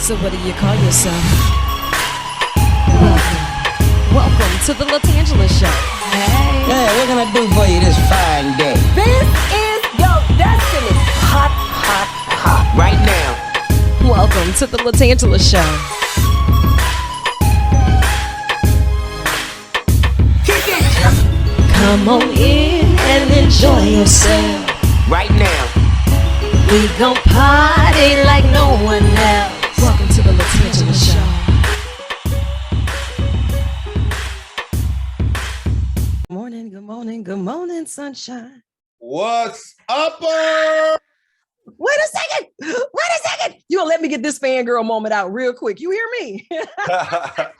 So what do you call yourself? Welcome to the LaTangela Show. Hey. Hey, what can I do for you this fine day? This is your destiny. Hot, hot, hot. Right now. Welcome to the LaTangela Show. Kick it. Come on in and enjoy yourself. Right now. We gon' party like no one else. Welcome to the LaTangela Show. Good morning, sunshine. What's up? Wait a second. You gonna let me get this fangirl moment out real quick. You hear me? Oh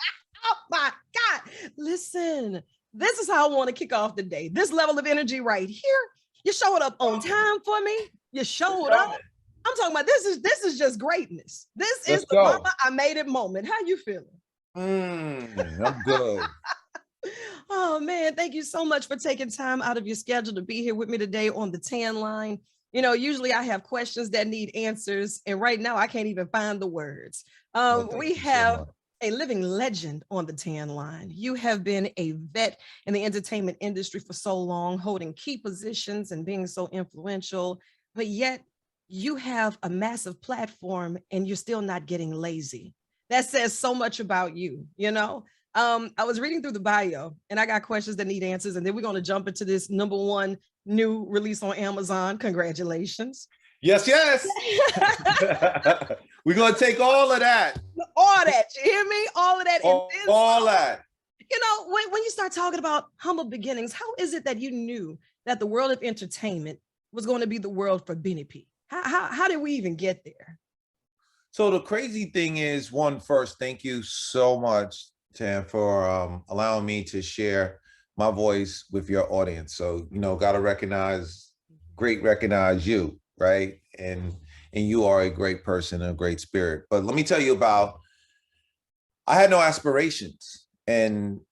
my God. Listen, this is how I want to kick off the day. This level of energy right here. You showed up on time for me. You showed up. I'm talking about this is just greatness. This is the mama I made it moment. How you feeling? I'm good. Oh man, thank you so much for taking time out of your schedule to be here with me today on the Tan Line. You know, usually I have questions that need answers, and right now I can't even find the words. We have a living legend on the Tan Line. You have been a vet in the entertainment industry for so long, holding key positions and being so influential, but yet you have a massive platform and you're still not getting lazy. That says so much about you, you know? I was reading through the bio and I got questions that need answers, and then we're going to jump into this #1 new release on Amazon. Congratulations. Yes. We're going to take all of that. All that, you hear me? All of that. All that. You know, when you start talking about humble beginnings, how is it that you knew that the world of entertainment was going to be the world for Benny Pough? How did we even get there? So the crazy thing is, first, thank you so much, Tam, for allowing me to share my voice with your audience. So, you know, got to recognize you, right? And you are a great person and a great spirit. But let me tell you I had no aspirations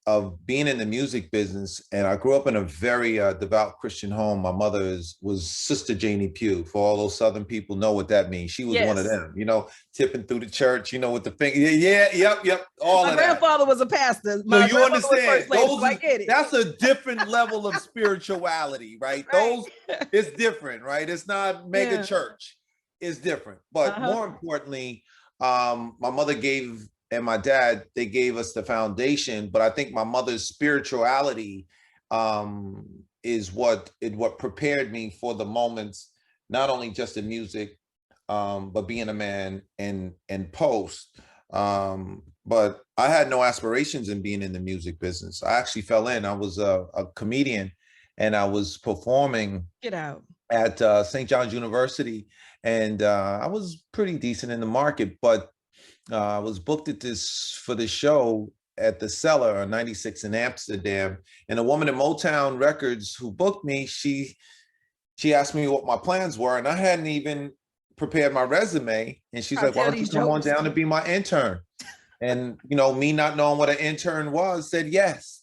of being in the music business. And I grew up in a very devout Christian home. My mother was Sister Janie Pough. For all those Southern people know what that means. She was one of them, you know, tipping through the church, you know, with the finger. Yep. My grandfather was a pastor. So you understand, that's a different level of spirituality, right? It's different, right? It's not mega church. It's different. But more importantly, my mother and my dad, they gave us the foundation, but I think my mother's spirituality is what prepared me for the moments, not only just in music, but being a man and post. But I had no aspirations in being in the music business. I actually fell in. I was a comedian, and I was performing at St. John's University, and I was pretty decent in the market, but I was booked for this show at the Cellar on 96 in Amsterdam. And a woman at Motown Records who booked me, she asked me what my plans were, and I hadn't even prepared my resume. And she's like, why don't you come on down to be my intern? And, you know, me not knowing what an intern was, said yes.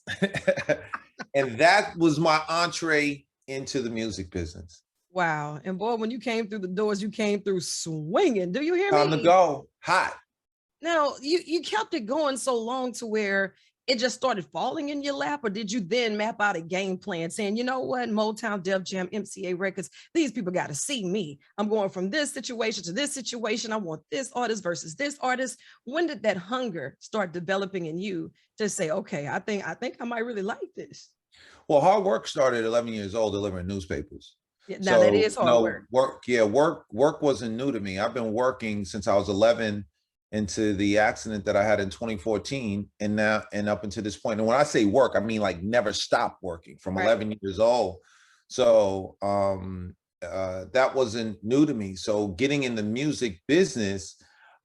And that was my entree into the music business. Wow. And boy, when you came through the doors, you came through swinging. Do you hear me? Time to go. Hot. Now, you kept it going so long to where it just started falling in your lap, or did you then map out a game plan saying, you know what, Motown, Def Jam, MCA Records, these people got to see me. I'm going from this situation to this situation. I want this artist versus this artist. When did that hunger start developing in you to say, okay, I think I might really like this? Well, hard work started at 11 years old delivering newspapers. Yeah, now that is hard work. Work wasn't new to me. I've been working since I was 11 into the accident that I had in 2014 and up until this point. And when I say work, I mean like never stopped working from 11 years old. So that wasn't new to me. So getting in the music business,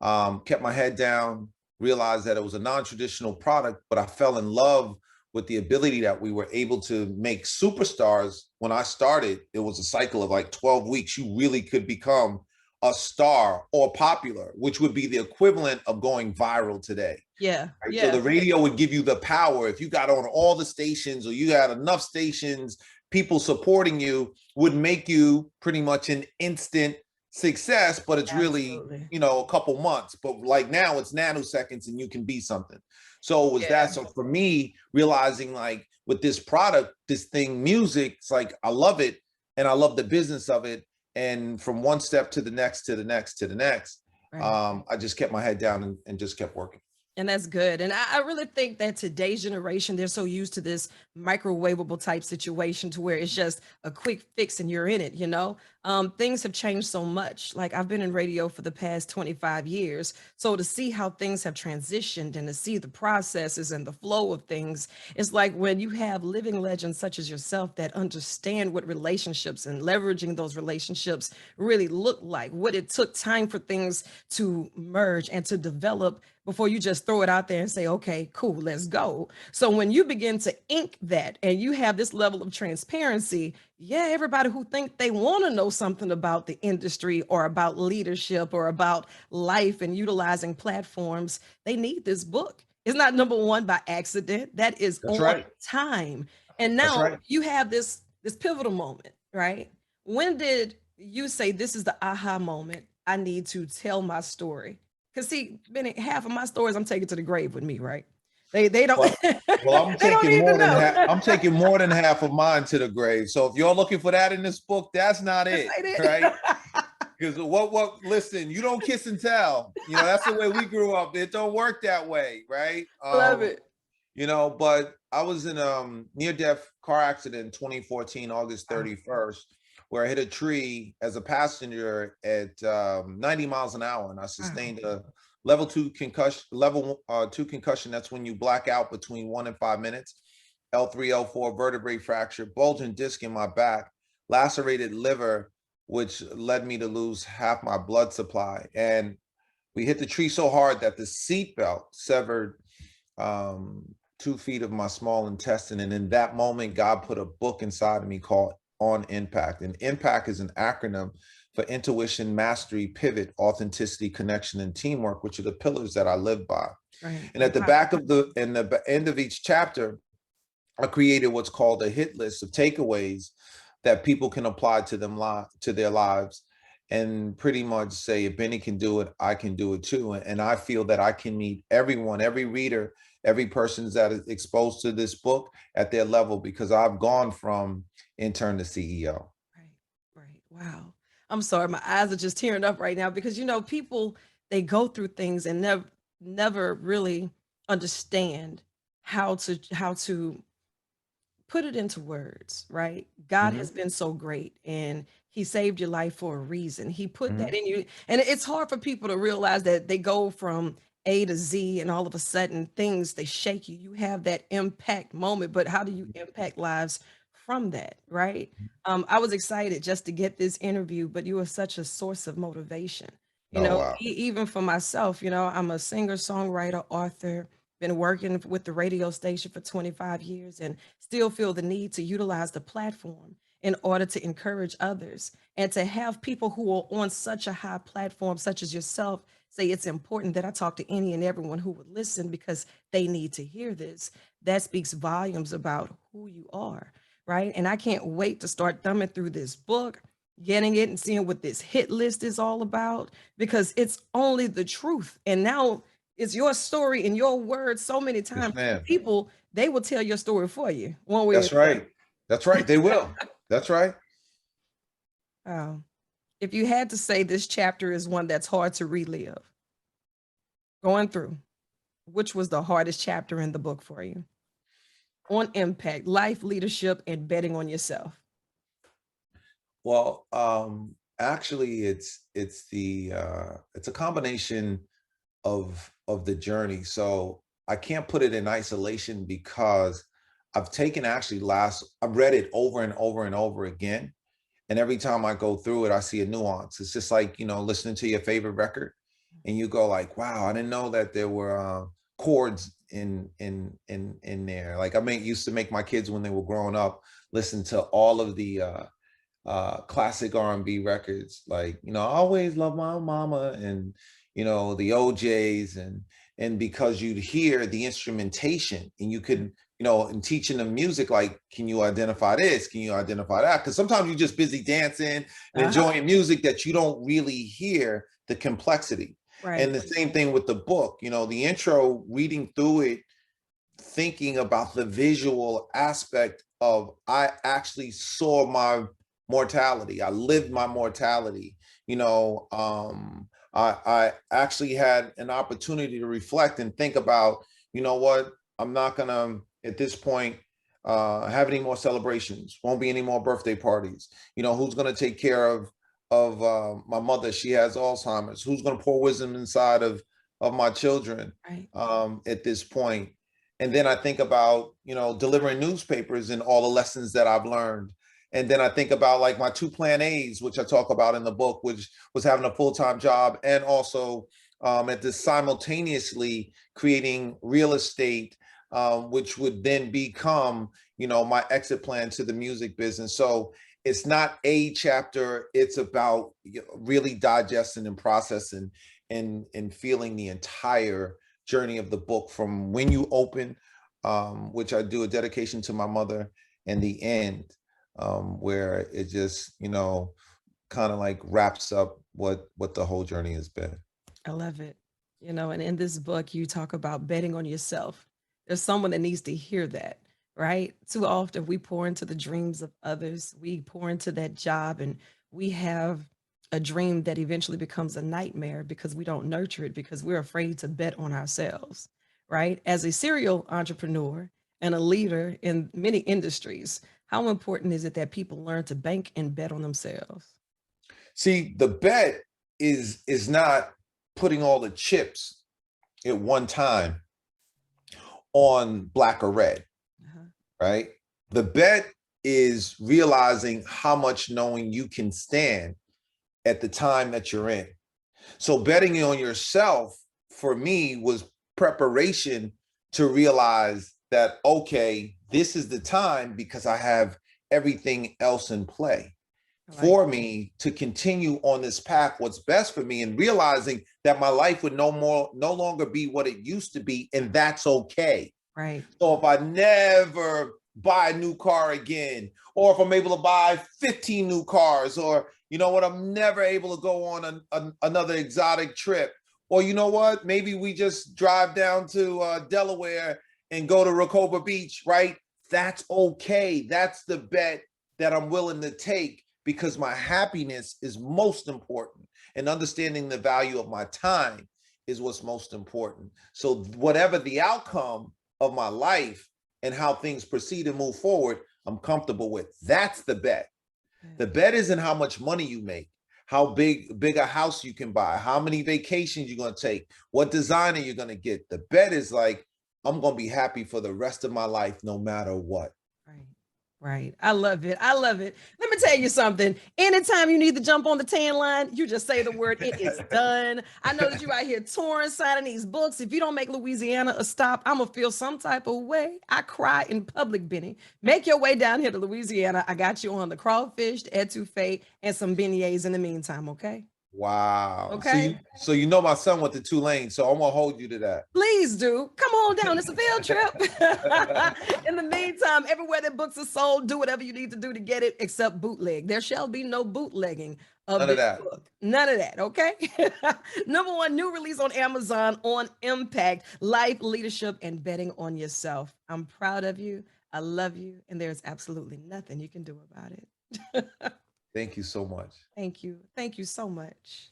kept my head down, realized that it was a non-traditional product, but I fell in love with the ability that we were able to make superstars. When I started, it was a cycle of like 12 weeks. You really could become a star or popular, which would be the equivalent of going viral today. Yeah. Right? So the radio would give you the power. If you got on all the stations, or you had enough stations, people supporting you would make you pretty much an instant success, but it's really, Absolutely. you know, a couple months. But like now it's nanoseconds and you can be something. So it was that. So for me, realizing like with this product, this thing, music, it's like I love it and I love the business of it. And from one step to the next, to the next, to the next, Right. I just kept my head down and just kept working. And that's good. And I really think that today's generation, they're so used to this microwavable type situation to where it's just a quick fix and you're in it, you know? Things have changed so much. Like I've been in radio for the past 25 years. So to see how things have transitioned and to see the processes and the flow of things, it's like when you have living legends such as yourself that understand what relationships and leveraging those relationships really look like, what it took time for things to merge and to develop before you just throw it out there and say, okay, cool, let's go. So when you begin to ink that and you have this level of transparency, yeah, everybody who think they want to know something about the industry or about leadership or about life and utilizing platforms, they need this book. It's not number one by accident. That is That's on right. time. And That's now right. you have this pivotal moment, right? When did you say this is the aha moment? I need to tell my story. Because see, Benny, half of my stories I'm taking to the grave with me, right? They don't Well, I'm they don't taking need to more than know. half. I'm taking more than half of mine to the grave. So if you're looking for that in this book, that's not That's it, ain't it. right? Because listen, you don't kiss and tell. You know, that's the way we grew up. It don't work that way, right? Love it. You know, but I was in a near-death car accident in 2014, August 31st, where I hit a tree as a passenger at 90 miles an hour, and I sustained a level 2 concussion. Level 2 concussion. That's when you black out between 1 and 5 minutes. L3, L4 vertebrae fracture, bulging disc in my back, lacerated liver, which led me to lose half my blood supply. And we hit the tree so hard that the seatbelt severed 2 feet of my small intestine. And in that moment, God put a book inside of me called On Impact. And IMPACT is an acronym for intuition, mastery, pivot, authenticity, connection, and teamwork, which are the pillars that I live by. Right. And at the back of the end of each chapter, I created what's called a hit list of takeaways that people can apply to their lives, and pretty much say, if Benny can do it, I can do it too. And I feel that I can meet everyone, every reader, every person that is exposed to this book at their level, because I've gone from intern to CEO. Right. Wow. I'm sorry, my eyes are just tearing up right now because you know people, they go through things and never really understand how to put it into words, right? God has been so great and he saved your life for a reason. He put that in you. And it's hard for people to realize that they go from A to Z and all of a sudden things, they shake you. You have that impact moment, but how do you impact lives from that, right? I was excited just to get this interview, but you were such a source of motivation. You Oh, know, wow. even for myself, you know, I'm a singer, songwriter, author, been working with the radio station for 25 years and still feel the need to utilize the platform in order to encourage others and to have people who are on such a high platform, such as yourself, say it's important that I talk to any and everyone who would listen because they need to hear this. That speaks volumes about who you are, right? And I can't wait to start thumbing through this book, getting it and seeing what this hit list is all about because it's only the truth. And now it's your story in your words so many times. Yes, People, they will tell your story for you one way. That's right. That's right. They will. That's right. If you had to say this chapter is one that's hard to relive, going through, which was the hardest chapter in the book for you? On impact, life, leadership, and betting on yourself. Well, actually, it's a combination of the journey. So I can't put it in isolation because I've read it over and over and over again. And every time I go through it, I see a nuance. It's just like, you know, listening to your favorite record and you go like, wow, I didn't know that there were chords in there. Like used to make my kids when they were growing up, listen to all of the classic R&B records. Like, you know, I always love my mama and, you know, the OJs and because you'd hear the instrumentation and you could you know, and teaching them music, like, can you identify this? Can you identify that? Because sometimes you're just busy dancing and enjoying music that you don't really hear the complexity. Right. And the same thing with the book, you know, the intro, reading through it, thinking about the visual aspect of, I actually saw my mortality. I lived my mortality. You know, I actually had an opportunity to reflect and think about, you know what, I'm not gonna at this point have any more celebrations. Won't be any more birthday parties. You know, who's gonna take care of my mother? She has Alzheimer's. Who's gonna pour wisdom inside of my children at this point? And then I think about, you know, delivering newspapers and all the lessons that I've learned. And then I think about like my 2 plan A's, which I talk about in the book, which was having a full-time job and also at this simultaneously creating real estate, which would then become, you know, my exit plan to the music business. So it's not a chapter, it's about really digesting and processing and feeling the entire journey of the book from when you open, which I do a dedication to my mother, and the end, where it just, you know, kind of like wraps up what the whole journey has been. I love it. You know, and in this book, you talk about betting on yourself. There's someone that needs to hear that, right? Too often we pour into the dreams of others. We pour into that job and we have a dream that eventually becomes a nightmare because we don't nurture it because we're afraid to bet on ourselves, right? As a serial entrepreneur and a leader in many industries, how important is it that people learn to bank and bet on themselves? See, the bet is not putting all the chips at one time on black or red, right? The bet is realizing how much knowing you can stand at the time that you're in. So betting on yourself for me was preparation to realize that, okay, this is the time because I have everything else in play for me to continue on this path, what's best for me, and realizing that my life would no longer be what it used to be, and that's okay. Right. So if I never buy a new car again, or if I'm able to buy 15 new cars, or you know what, I'm never able to go on another exotic trip, or you know what, maybe we just drive down to Delaware and go to Recoba Beach, right? That's okay. That's the bet that I'm willing to take, because my happiness is most important, and understanding the value of my time is what's most important. So whatever the outcome of my life and how things proceed and move forward, I'm comfortable with. That's the bet. The bet isn't how much money you make, how big a house you can buy, how many vacations you're going to take, what designer you're going to get. The bet is like, I'm going to be happy for the rest of my life, no matter what. Right. Right. I love it. I love it. Let me tell you something. Anytime you need to jump on the tan line, you just say the word, it is done. I know that you out here touring, signing these books. If you don't make Louisiana a stop, I'm going to feel some type of way. I cry in public, Benny. Make your way down here to Louisiana. I got you on the crawfish, etouffee, and some beignets in the meantime, okay? Wow. Okay. So you know my son went to Tulane, so I'm gonna hold you to that. Please do. Come on down. It's a field trip. In the meantime, everywhere that books are sold, do whatever you need to do to get it, except bootleg. There shall be no bootlegging of None of that. book. None of that. Okay. #1 new release on Amazon on impact, life, leadership, and betting on yourself. I'm proud of you. I love you. And there's absolutely nothing you can do about it. Thank you so much. Thank you. Thank you so much.